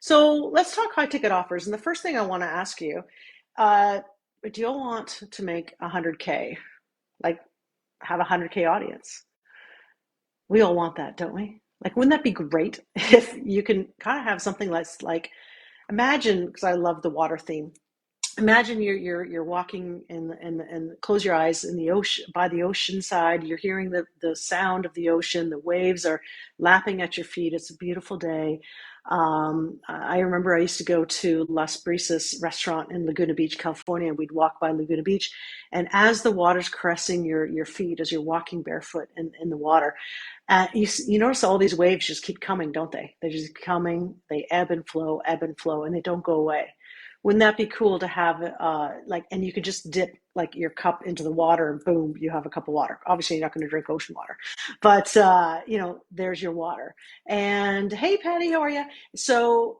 So let's talk high ticket offers. And the first thing I want to ask you, uh, do you want to make 100K? Like have a 100K audience? We all want that, don't we? Like, wouldn't that be great if you can kind of have something less like, imagine, because I love the water theme. Imagine you're walking and close your eyes in the ocean by the ocean side. You're hearing the sound of the ocean. The waves are lapping at your feet. It's a beautiful day. I remember I used to go to Las Brisas restaurant in Laguna Beach, California, and we'd walk by Laguna Beach. And as the water's caressing your feet, as you're walking barefoot in the water, you notice all these waves just keep coming, don't they? They're just coming. They ebb and flow, and they don't go away. Wouldn't that be cool to have like, and you could just dip like your cup into the water and boom, you have a cup of water. Obviously, you're not going to drink ocean water, but there's your water. And hey, Patty, how are you? So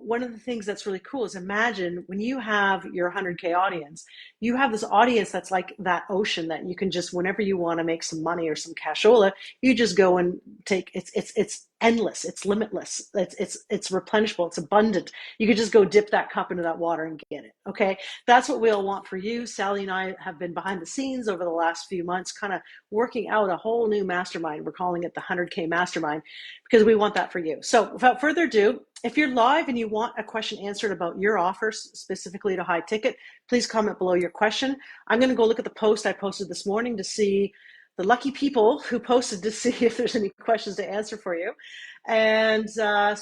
one of the things that's really cool is imagine when you have your 100K audience, you have this audience that's like that ocean that you can just whenever you want to make some money or some cashola, you just go and take. It's endless. It's limitless. It's replenishable. It's abundant. You could just go dip that cup into that water and get it. Okay. That's what we all want for you. Sally and I have been behind the scenes over the last few months, kind of working out a whole new mastermind. We're calling it the 100K mastermind because we want that for you. So without further ado, if you're live and you want a question answered about your offers specifically to high ticket, please comment below your question. I'm going to go look at the post I posted this morning to see the lucky people who posted to see if there's any questions to answer for you. And I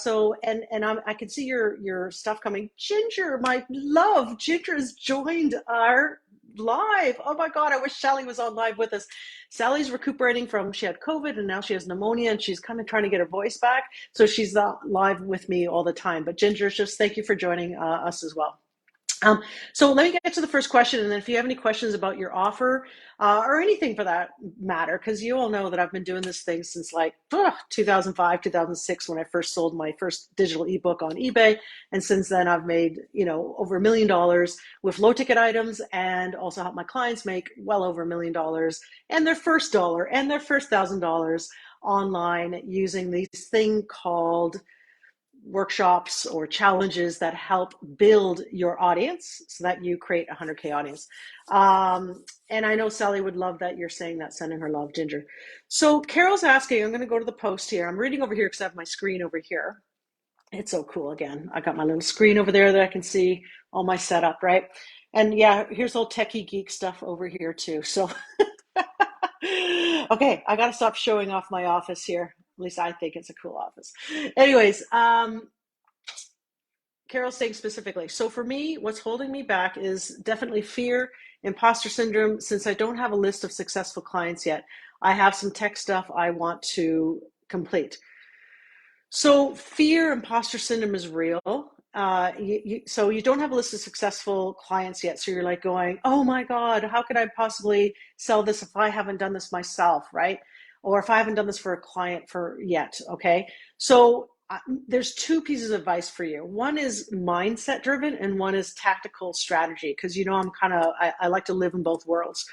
can see your stuff coming. Ginger, my love, Ginger has joined our live. Oh my God, I wish Sally was on live with us. Sally's recuperating from, she had COVID and now she has pneumonia and she's kind of trying to get her voice back. So she's not live with me all the time. But Ginger, just thank you for joining us as well. So let me get to the first question, and then if you have any questions about your offer or anything for that matter, because you all know that I've been doing this thing since like 2005, 2006 when I first sold my first digital ebook on eBay, and since then I've made over $1 million with low ticket items, and also helped my clients make well over $1 million and their first dollar and their first $1,000 online using this thing called workshops or challenges that help build your audience so that you create a 100K audience. And I know Sally would love that you're saying that, sending her love, Ginger. So Carol's asking, I'm going to go to the post here. I'm reading over here because I have my screen over here. It's so cool. Again, I got my little screen over there that I can see all my setup, right? And yeah, here's all techie geek stuff over here too. So okay, I got to stop showing off my office here. At least I think it's a cool office. Anyways, Carol's saying specifically. So for me, what's holding me back is definitely fear, imposter syndrome. Since I don't have a list of successful clients yet, I have some tech stuff I want to complete. So fear, imposter syndrome is real. So you don't have a list of successful clients yet. So you're like going, oh my God, how could I possibly sell this if I haven't done this myself, right? Or if I haven't done this for a client for yet, okay? So there's two pieces of advice for you. One is mindset driven and one is tactical strategy, because I like to live in both worlds.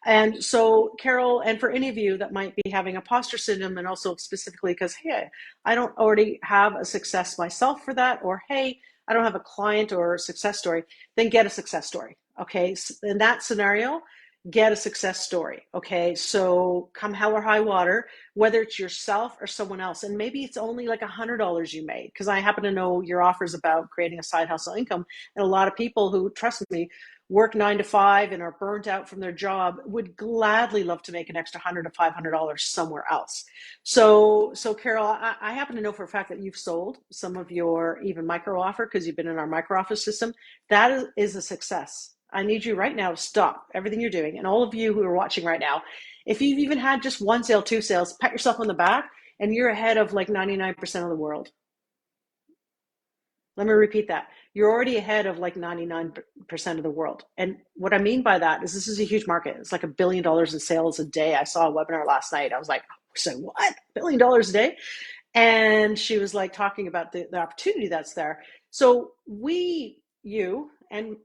And so Carol, and for any of you that might be having imposter syndrome, and also specifically because, hey, I don't already have a success myself for that, or hey, I don't have a client or a success story, then get a success story. Okay. So in that scenario, get a success story. Okay. So come hell or high water, whether it's yourself or someone else, and maybe it's only like $100 you made, because I happen to know your offers about creating a side hustle income. And a lot of people who, trust me, work 9 to 5 and are burnt out from their job would gladly love to make an extra $100 to $500 somewhere else. So Carol, I happen to know for a fact that you've sold some of your even micro offer because you've been in our micro offer system. That is a success. I need you right now to stop everything you're doing. And all of you who are watching right now, if you've even had just one sale, two sales, pat yourself on the back, and you're ahead of like 99% of the world. Let me repeat that. You're already ahead of like 99% of the world. And what I mean by that is this is a huge market. It's like $1 billion in sales a day. I saw a webinar last night. I was like, so what? $1 billion a day? And she was like talking about the opportunity that's there. So you and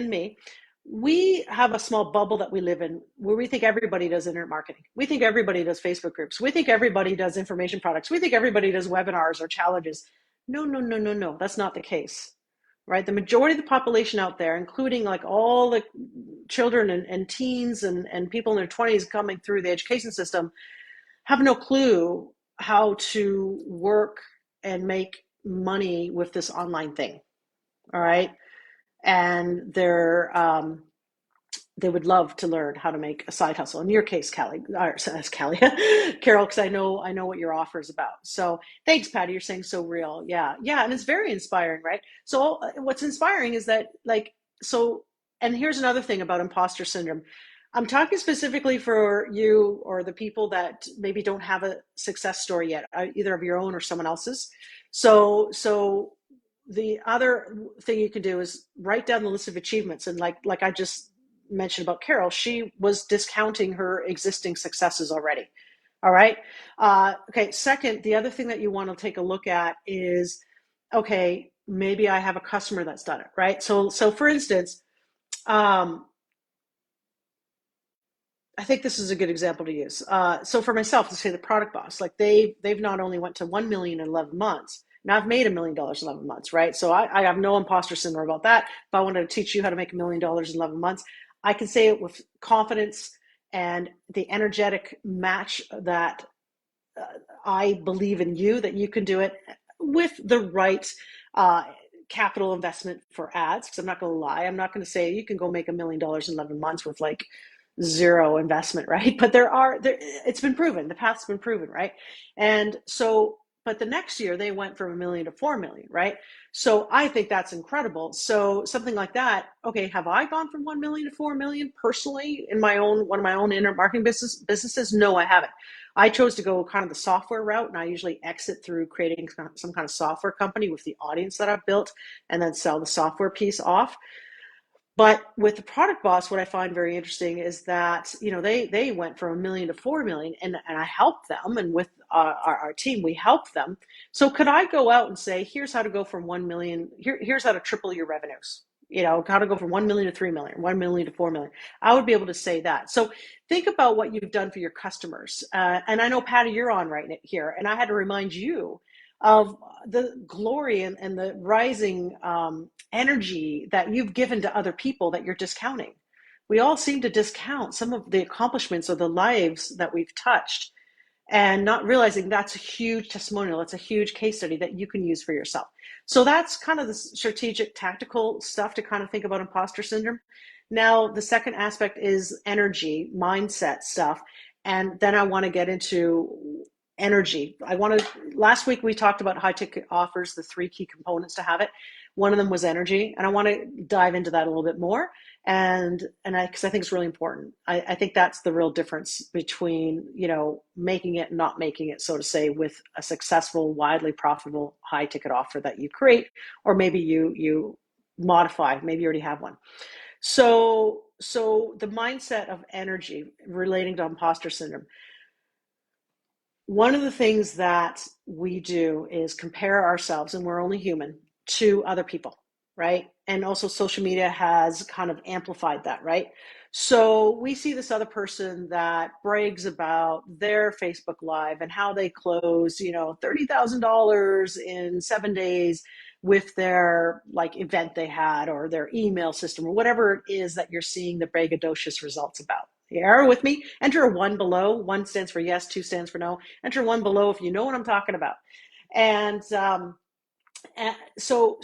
me, we have a small bubble that we live in where we think everybody does internet marketing. We think everybody does Facebook groups. We think everybody does information products. We think everybody does webinars or challenges. No, no, no, no, no. That's not the case, right? The majority of the population out there, including like all the children and teens and people in their 20s coming through the education system, have no clue how to work and make money with this online thing. All right. And they would love to learn how to make a side hustle. In your case, Callie, or Callie, Carol, because I know what your offer is about. So thanks, Patty. You're saying so real. Yeah, yeah, and it's very inspiring, right? So what's inspiring is that so, and here's another thing about imposter syndrome. I'm talking specifically for you or the people that maybe don't have a success story yet, either of your own or someone else's. So the other thing you can do is write down the list of achievements, and like I just mentioned about Carol, she was discounting her existing successes already. All right. Okay. Second, the other thing that you want to take a look at is, okay, maybe I have a customer that's done it, right? So for instance, um, I think this is a good example to use. So for myself, let's say the product boss, like they've not only went to 1 million in 11 months. Now I've made $1 million in 11 months, right? So I have no imposter syndrome about that. If I wanted to teach you how to make $1 million in 11 months, I can say it with confidence and the energetic match that uh, I believe in you, that you can do it with the right uh, capital investment for ads. Because I'm not going to lie, I'm not going to say you can go make $1 million in 11 months with like zero investment, right? But it's been proven, the path's been proven, right? And so, but the next year they went from 1 million to 4 million, right? So I think that's incredible. So something like that, okay, have I gone from 1 million to 4 million personally in my own one of my own internet marketing businesses? No, I haven't. I chose to go kind of the software route, and I usually exit through creating some kind of software company with the audience that I've built, and then sell the software piece off. But with the product boss, what I find very interesting is that they went from 1 million to 4 million, and I helped them, and with our team, we helped them. So could I go out and say, here's how to go from 1 million, here's how to triple your revenues? How to go from 1 million to 3 million, 1 million to 4 million. I would be able to say that. So think about what you've done for your customers. And I know, Patty, you're on right here, and I had to remind you of the glory and the rising energy that you've given to other people that you're discounting. We all seem to discount some of the accomplishments or the lives that we've touched, and not realizing that's a huge testimonial. It's a huge case study that you can use for yourself. So that's kind of the strategic, tactical stuff to kind of think about imposter syndrome. Now, the second aspect is energy, mindset stuff. And then I want to get into energy. Last week we talked about high ticket offers, the three key components to have it. One of them was energy. And I want to dive into that a little bit more. Because I think it's really important. I think that's the real difference between making it and not making it, so to say, with a successful, widely profitable, high ticket offer that you create, or maybe you modify. Maybe you already have one. So the mindset of energy relating to imposter syndrome. One of the things that we do is compare ourselves, and we're only human, to other people, right? And also social media has kind of amplified that, right? So we see this other person that brags about their Facebook Live and how they close, $30,000 in 7 days with their like event they had, or their email system, or whatever it is that you're seeing the braggadocious results about. You are with me? Enter a one below. One stands for yes, two stands for no. Enter one below if you know what I'm talking about. And so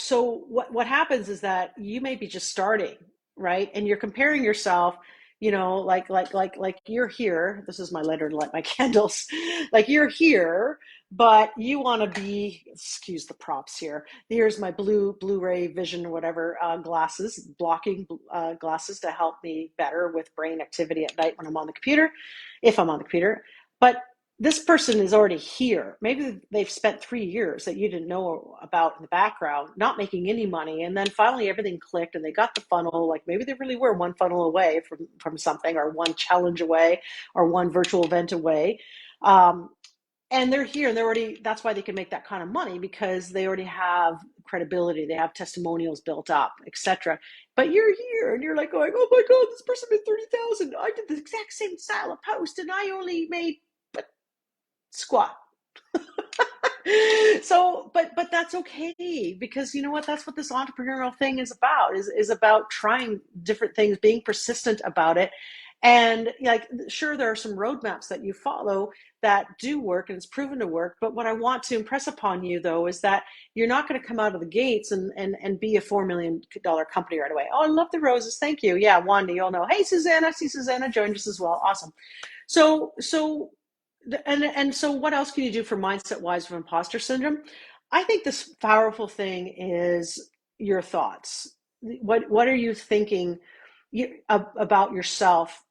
what happens is that you may be just starting, right? And you're comparing yourself, like you're here. This is my letter to light my candles. Like you're here, but you want to be, excuse the props here. Here's my Blu-ray vision or whatever glasses, blocking glasses to help me better with brain activity at night when I'm on the computer, if I'm on the computer. But this person is already here. Maybe they've spent 3 years that you didn't know about in the background, not making any money. And then finally everything clicked and they got the funnel. Like maybe they really were one funnel away from something, or one challenge away, or one virtual event away. Um, and they're here, and that's why they can make that kind of money, because they already have credibility. They have testimonials built up, etc. But you're here and you're like going, oh my God, this person made 30,000. I did the exact same style of post and I only made squat. So, but that's okay, because you know what? That's what this entrepreneurial thing is about. Is about trying different things, being persistent about it, and like, sure, there are some roadmaps that you follow that do work, and it's proven to work. But what I want to impress upon you, though, is that you're not going to come out of the gates and be a $4 million company right away. Oh, I love the roses, thank you. Yeah, Wanda, you'll know. Hey, Susanna, I see Susanna joined us as well. Awesome. So so what else can you do for mindset wise of imposter syndrome? I think this powerful thing is your thoughts. What are you thinking about yourself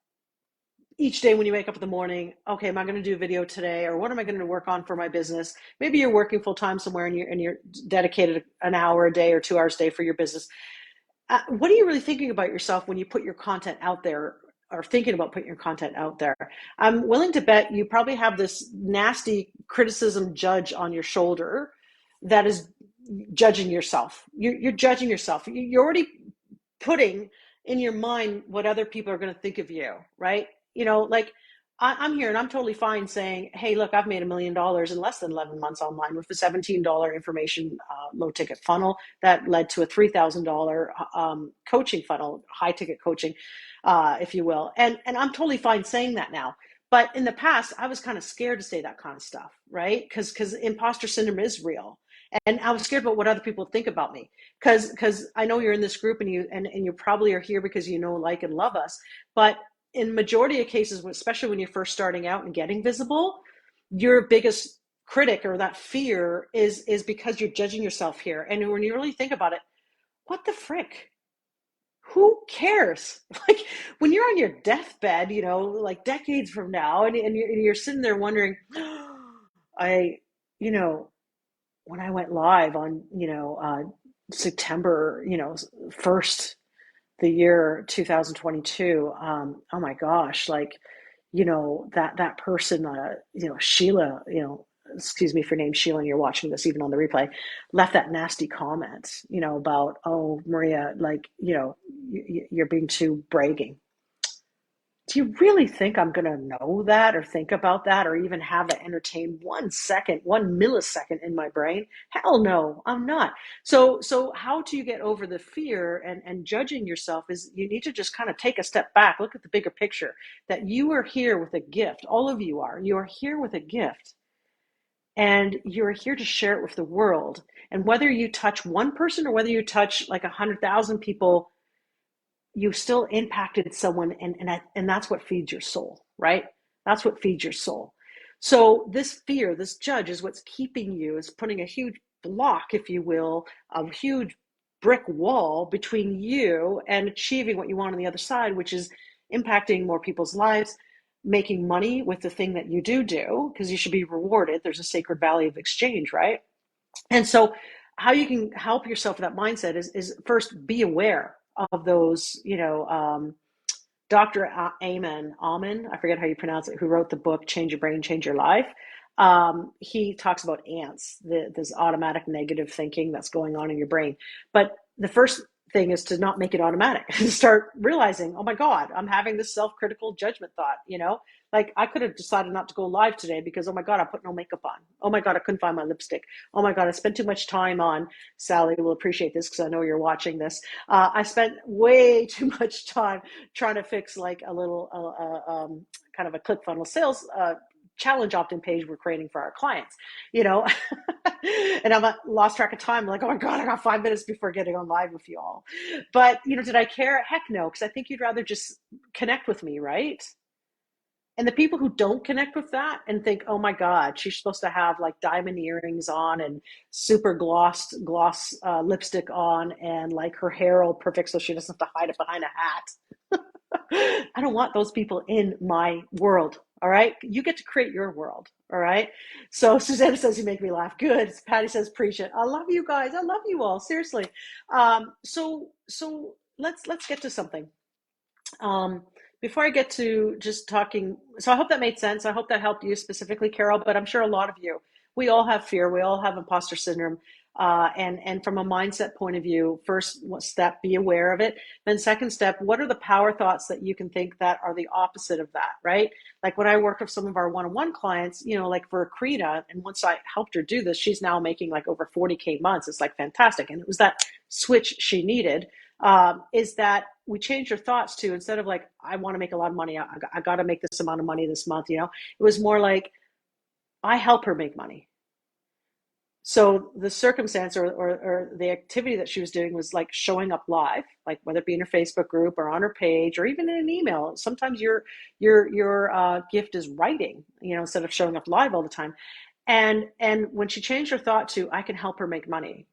each day when you wake up in the morning? Okay, am I going to do a video today, or what am I going to work on for my business? Maybe you're working full time somewhere, and you're dedicated an hour a day or 2 hours a day for your business. What are you really thinking about yourself when you put your content out there, or thinking about putting your content out there? I'm willing to bet you probably have this nasty criticism judge on your shoulder that is judging yourself. You're judging yourself. You're already putting in your mind what other people are going to think of you, right? Like, I'm here and I'm totally fine saying, hey, look, I've made $1 million in less than 11 months online with a $17 information low ticket funnel that led to a $3,000 coaching funnel, high ticket coaching, if you will. And I'm totally fine saying that now. But in the past, I was kind of scared to say that kind of stuff, right? Because imposter syndrome is real. And I was scared about what other people think about me, because I know you're in this group, and you probably are here because you know, like, and love us. But in majority of cases, especially when you're first starting out and getting visible, your biggest critic, or that fear, is because you're judging yourself here. And when you really think about it, what the frick? Who cares? Like, when you're on your deathbed, like decades from now, and you're sitting there wondering, I, you know, when I went live on, September, 1st, the year 2022, oh my gosh, like, that person, Sheila, excuse me for name Sheila, and you're watching this even on the replay, left that nasty comment, about, oh, Maria, like, you're being too bragging. Do you really think I'm going to know that, or think about that, or even have it entertain 1 second, 1 millisecond in my brain? Hell no, I'm not. So how do you get over the fear and judging yourself? Is you need to just kind of take a step back, look at the bigger picture, that you are here with a gift. All of you are. You are here with a gift, and you're here to share it with the world. And whether you touch one person or whether you touch like 100,000 people, you still impacted someone, and that's what feeds your soul, right? That's what feeds your soul. So this fear, this judge, is what's keeping you, is putting a huge block, if you will, a huge brick wall between you and achieving what you want on the other side, which is impacting more people's lives, making money with the thing that you do, because you should be rewarded. There's a sacred value of exchange, right? And so, how you can help yourself with that mindset is first be aware of those, Dr. Amen, I forget how you pronounce it, who wrote the book Change Your Brain, Change Your Life. He talks about ants, this automatic negative thinking that's going on in your brain. But the first thing is to not make it automatic and start realizing, oh my God, I'm having this self-critical judgment thought, like, I could have decided not to go live today because, oh my God, I put no makeup on. Oh my God, I couldn't find my lipstick. Oh my God, I spent too much time on, Sally will appreciate this because I know you're watching this. I spent way too much time trying to fix like a little kind of a ClickFunnels sales challenge opt-in page we're creating for our clients, you know. And I'm lost track of time. I'm like, oh my God, I got 5 minutes before getting on live with you all. But, did I care? Heck no, because I think you'd rather just connect with me, right? And the people who don't connect with that and think, oh my God, she's supposed to have like diamond earrings on and super gloss lipstick on, and like her hair all perfect so she doesn't have to hide it behind a hat. I don't want those people in my world. All right. You get to create your world. All right. So Susanna says, you make me laugh. Good. Patty says, preach it. I love you guys. I love you all. Seriously. So let's get to something. Before I get to just talking, so I hope that made sense. I hope that helped you specifically, Carol, but I'm sure a lot of you, we all have fear. We all have imposter syndrome. And from a mindset point of view, first step, be aware of it. Then second step, what are the power thoughts that you can think that are the opposite of that, right? Like when I work with some of our one-on-one clients, like for Krita, and once I helped her do this, she's now making like over 40K months. It's like fantastic. And it was that switch she needed, is that we changed her thoughts to, instead of like, I want to make a lot of money, I got to make this amount of money this month, it was more like, I help her make money. So the circumstance, or the activity that she was doing was like showing up live, like whether it be in her Facebook group or on her page or even in an email. Sometimes your gift is writing, instead of showing up live all the time. And when she changed her thought to, I can help her make money,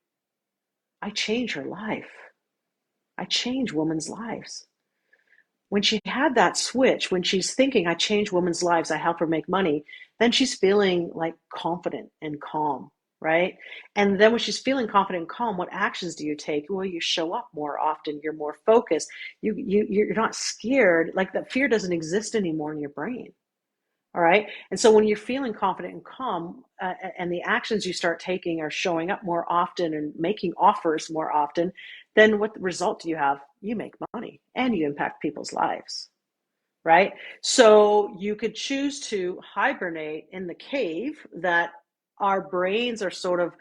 I change her life. I change women's lives. When she had that switch, when she's thinking, I change women's lives, I help her make money, then she's feeling like confident and calm, right? And then when she's feeling confident and calm, what actions do you take? Well, you show up more often, you're more focused, you're not scared, like that fear doesn't exist anymore in your brain. All right. And so when you're feeling confident and calm, and the actions you start taking are showing up more often and making offers more often, then what result do you have? You make money and you impact people's lives. Right. So you could choose to hibernate in the cave that our brains are sort of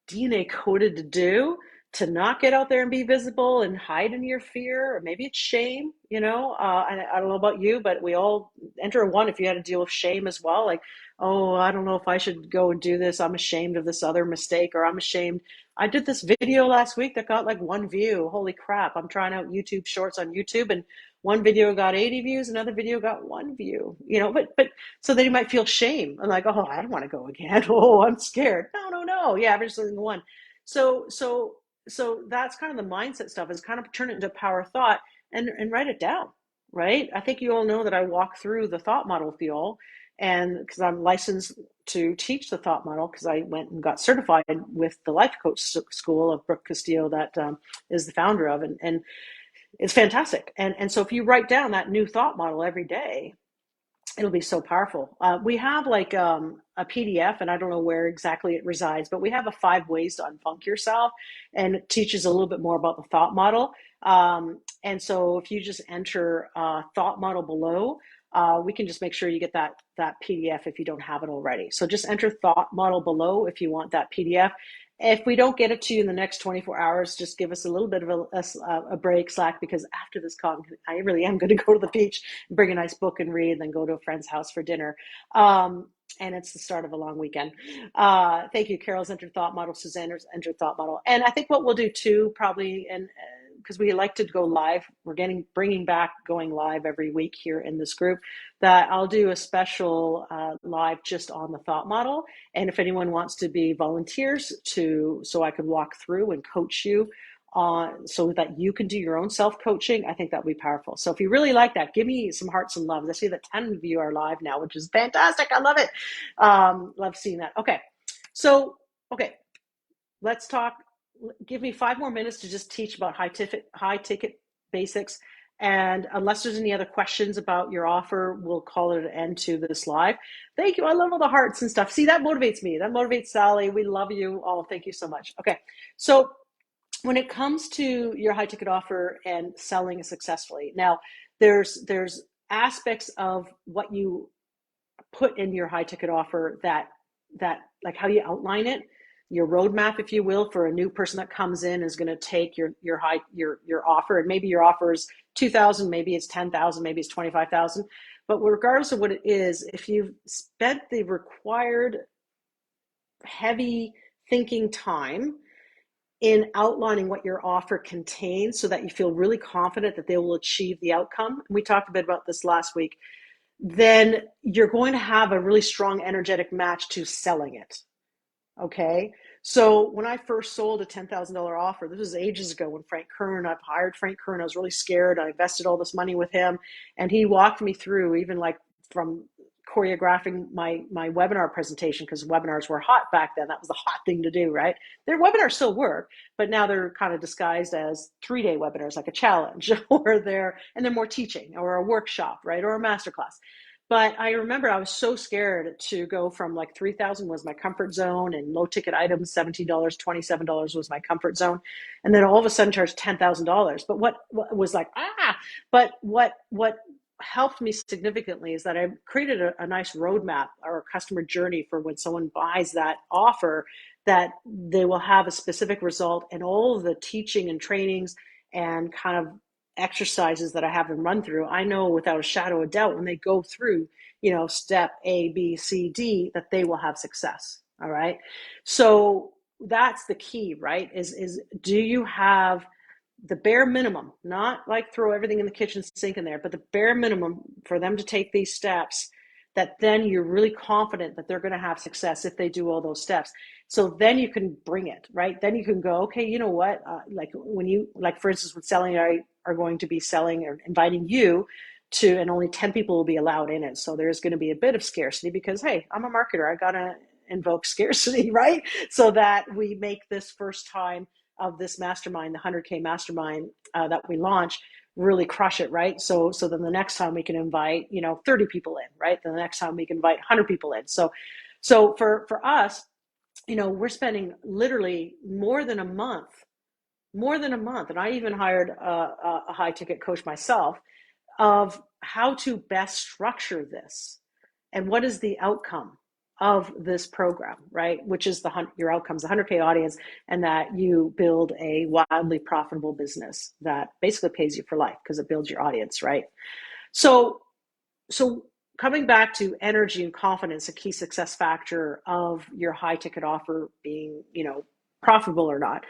DNA coded to do, to not get out there and be visible and hide in your fear, or maybe it's shame. I don't know about you, but we all enter one if you had to deal with shame as well. Like, oh, I don't know if I should go and do this. I'm ashamed of this other mistake, or I'm ashamed. I did this video last week that got like one view. Holy crap. I'm trying out YouTube shorts on YouTube, and one video got 80 views, another video got one view, but so then you might feel shame. I'm like, oh, I don't want to go again. Oh, I'm scared. No, no, no. Yeah, average something one. So, so, so that's kind of the mindset stuff, is kind of turn it into power thought, and write it down, right? I think you all know that I walk through the thought model with you all, and because I'm licensed to teach the thought model, because I went and got certified with the life coach school of Brooke Castillo, that is the founder of, and it's fantastic. And so if you write down that new thought model every day, it'll be so powerful. We have like a PDF, and I don't know where exactly it resides, but we have a 5 ways to unfunk yourself, and it teaches a little bit more about the thought model. And so if you just enter thought model below, we can just make sure you get that PDF if you don't have it already. So just enter thought model below if you want that PDF. If we don't get it to you in the next 24 hours, just give us a little bit of a break, slack, because after this call, I really am going to go to the beach, bring a nice book and read, and then go to a friend's house for dinner. And it's the start of a long weekend. Thank you. Carol's entered thought model. Suzanne's entered thought model. And I think what we'll do too, probably, and because we like to go live, we're bringing back going live every week here in this group, that I'll do a special live just on the thought model. And if anyone wants to be volunteers so I could walk through and coach you so that you can do your own self-coaching, I think that would be powerful. So if you really like that, give me some hearts and loves. I see that 10 of you are live now, which is fantastic. I love it. Love seeing that. Okay. So, let's talk. Give me 5 more minutes to just teach about high ticket basics. And unless there's any other questions about your offer, we'll call it an end to this live. Thank you. I love all the hearts and stuff. See, that motivates me. That motivates Sally. We love you. Oh, thank you so much. Okay. So when it comes to your high ticket offer and selling it successfully, now there's aspects of what you put in your high ticket offer that like how you outline it, your roadmap, if you will, for a new person that comes in is going to take your offer, and maybe your offer is 2,000, maybe it's 10,000, maybe it's 25,000, but regardless of what it is, if you've spent the required heavy thinking time in outlining what your offer contains so that you feel really confident that they will achieve the outcome. We talked a bit about this last week. Then you're going to have a really strong energetic match to selling it. Okay. So when I first sold a $10,000 offer, this was ages ago when I've hired Frank Kern. I was really scared. I invested all this money with him, and he walked me through, even like from choreographing my webinar presentation, because webinars were hot back then. That was the hot thing to do, right? Their webinars still work, but now they're kind of disguised as 3-day webinars, like a challenge, or they're more teaching or a workshop, right? Or a masterclass. But I remember I was so scared to go from like 3,000 was my comfort zone, and low ticket items, $17, $27 was my comfort zone. And then all of a sudden charged $10,000. But what was like, but what helped me significantly is that I created a nice roadmap or a customer journey for when someone buys that offer, that they will have a specific result, and all of the teaching and trainings and kind of exercises that I have them run through, I know without a shadow of doubt when they go through, step A, B, C, D, that they will have success. All right. So that's the key, right? Is do you have the bare minimum, not like throw everything in the kitchen sink in there, but the bare minimum for them to take these steps, that then you're really confident that they're going to have success if they do all those steps. So then you can bring it, right? Then you can go, okay, you know what? Like when you, like for instance, with selling, I are going to be selling or inviting you to, and only 10 people will be allowed in it. So there's going to be a bit of scarcity because, hey, I'm a marketer. I got to invoke scarcity, right? So that we make this first time of this mastermind, the 100K mastermind that we launch, really crush it, right? So then the next time we can invite, 30 people in, right? Then the next time we can invite 100 people in. So for us, we're spending literally more than a month, and I even hired a high ticket coach myself, of how to best structure this and what is the outcome of this program, right? Which is your outcomes, the 100K audience, and that you build a wildly profitable business that basically pays you for life because it builds your audience, right? So, so coming back to energy and confidence, a key success factor of your high ticket offer being, profitable or not,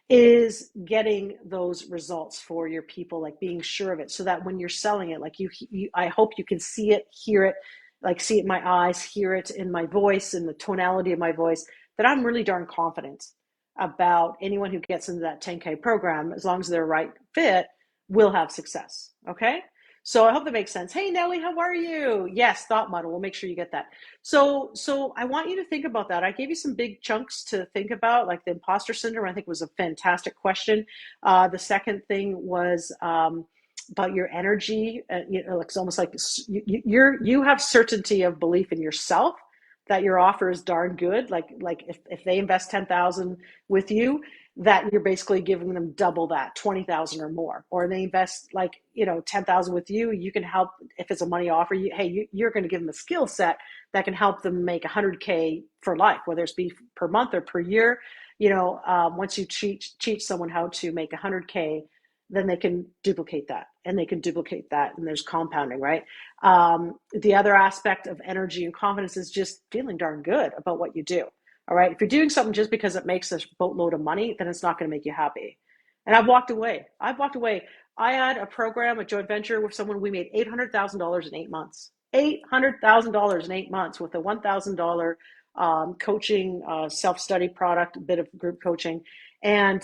is getting those results for your people, like being sure of it, so that when you're selling it, like I hope you can see it, hear it, like see it in my eyes, hear it in my voice, in the tonality of my voice, that I'm really darn confident about anyone who gets into that 10K program, as long as they're right fit, will have success. Okay. So I hope that makes sense. Hey, Nellie, how are you? Yes, thought model. We'll make sure you get that. So I want you to think about that. I gave you some big chunks to think about, like the imposter syndrome. I think was a fantastic question. The second thing was about your energy. It's almost like you have certainty of belief in yourself that your offer is darn good. Like if they invest 10,000 with you, that you're basically giving them double that, 20,000 or more. Or they invest 10,000 with you, you can help. If it's a money offer, you're going to give them a skill set that can help them make 100K for life, whether it's be per month or per year. Once you teach someone how to make 100K, then they can duplicate that, and they can duplicate that, and there's compounding, right? The other aspect of energy and confidence is just feeling darn good about what you do. All right. If you're doing something just because it makes a boatload of money, then it's not going to make you happy. And I've walked away. I had a program, a joint venture with someone. We made $800,000 in 8 months. $800,000 in 8 months with a $1,000 coaching, self-study product, a bit of group coaching. And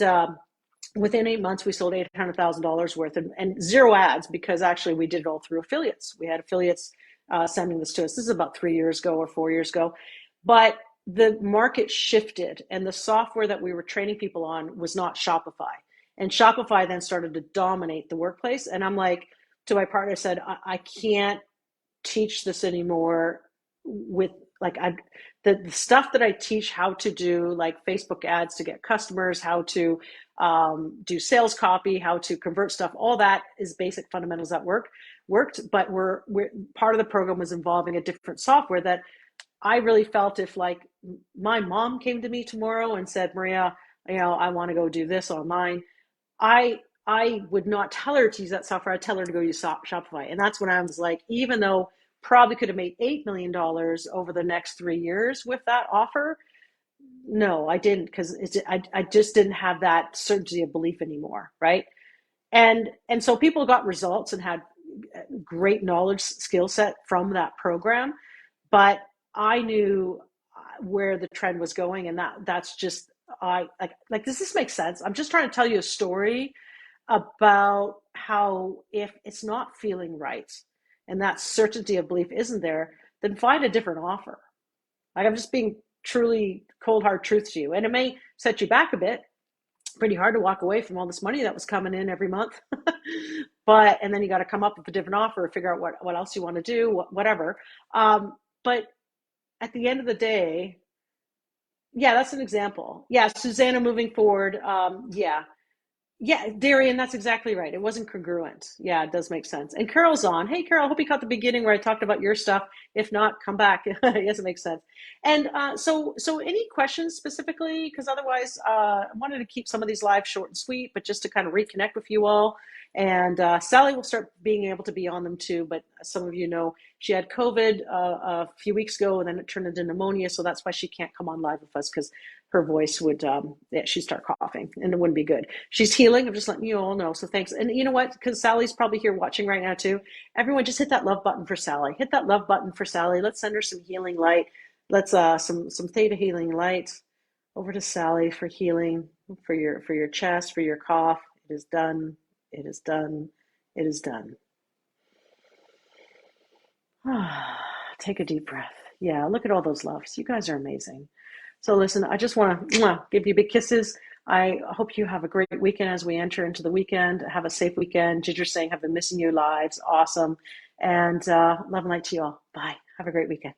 within 8 months, we sold $800,000 worth, and zero ads, because actually we did it all through affiliates. We had affiliates sending this to us. This is about 3 years ago or 4 years ago. But the market shifted, and the software that we were training people on was not Shopify. And Shopify then started to dominate the workplace. And I'm like, to my partner, I said, I can't teach this anymore with the stuff that I teach how to do, like Facebook ads to get customers, how to do sales copy, how to convert stuff. All that is basic fundamentals that worked. But we're part of the program was involving a different software that I really felt, if like my mom came to me tomorrow and said, Maria, I want to go do this online, I would not tell her to use that software. I'd tell her to go use Shopify. And that's when I was like, even though probably could have made $8 million over the next 3 years with that offer, no, I didn't, because I just didn't have that certainty of belief anymore, right? And so people got results and had great knowledge skill set from that program, but I knew where the trend was going, and that's just I like does this make sense? I'm just trying to tell you a story about how, if it's not feeling right and that certainty of belief isn't there, then find a different offer. Like, I'm just being truly cold hard truth to you, and it may set you back a bit, pretty hard to walk away from all this money that was coming in every month. But and then you got to come up with a different offer, figure out what else you want to do, whatever. But at the end of the day, yeah, that's an example. Yeah, Susanna moving forward. Yeah, Darian, that's exactly right. It wasn't congruent. Yeah, it does make sense. And Carol's on. Hey, Carol, I hope you caught the beginning where I talked about your stuff. If not, come back. Yes, it makes sense. And so any questions specifically? Because otherwise, I wanted to keep some of these lives short and sweet, but just to kind of reconnect with you all. And Sally will start being able to be on them too. But some of you know she had COVID a few weeks ago, and then it turned into pneumonia. So that's why she can't come on live with us because her voice would, yeah, she'd start coughing, and it wouldn't be good. She's healing. I'm just letting you all know. So thanks. And you know what? Because Sally's probably here watching right now too. Everyone, just hit that love button for Sally. Hit that love button for Sally. Let's send her some healing light. Let's some theta healing light over to Sally for healing for your chest, for your cough. It is done. It is done. It is done. Take a deep breath. Yeah, look at all those loves. You guys are amazing. So listen, I just want to give you big kisses. I hope you have a great weekend as we enter into the weekend. Have a safe weekend. Ginger saying, have been missing you lives. Awesome. And love and light to you all. Bye. Have a great weekend.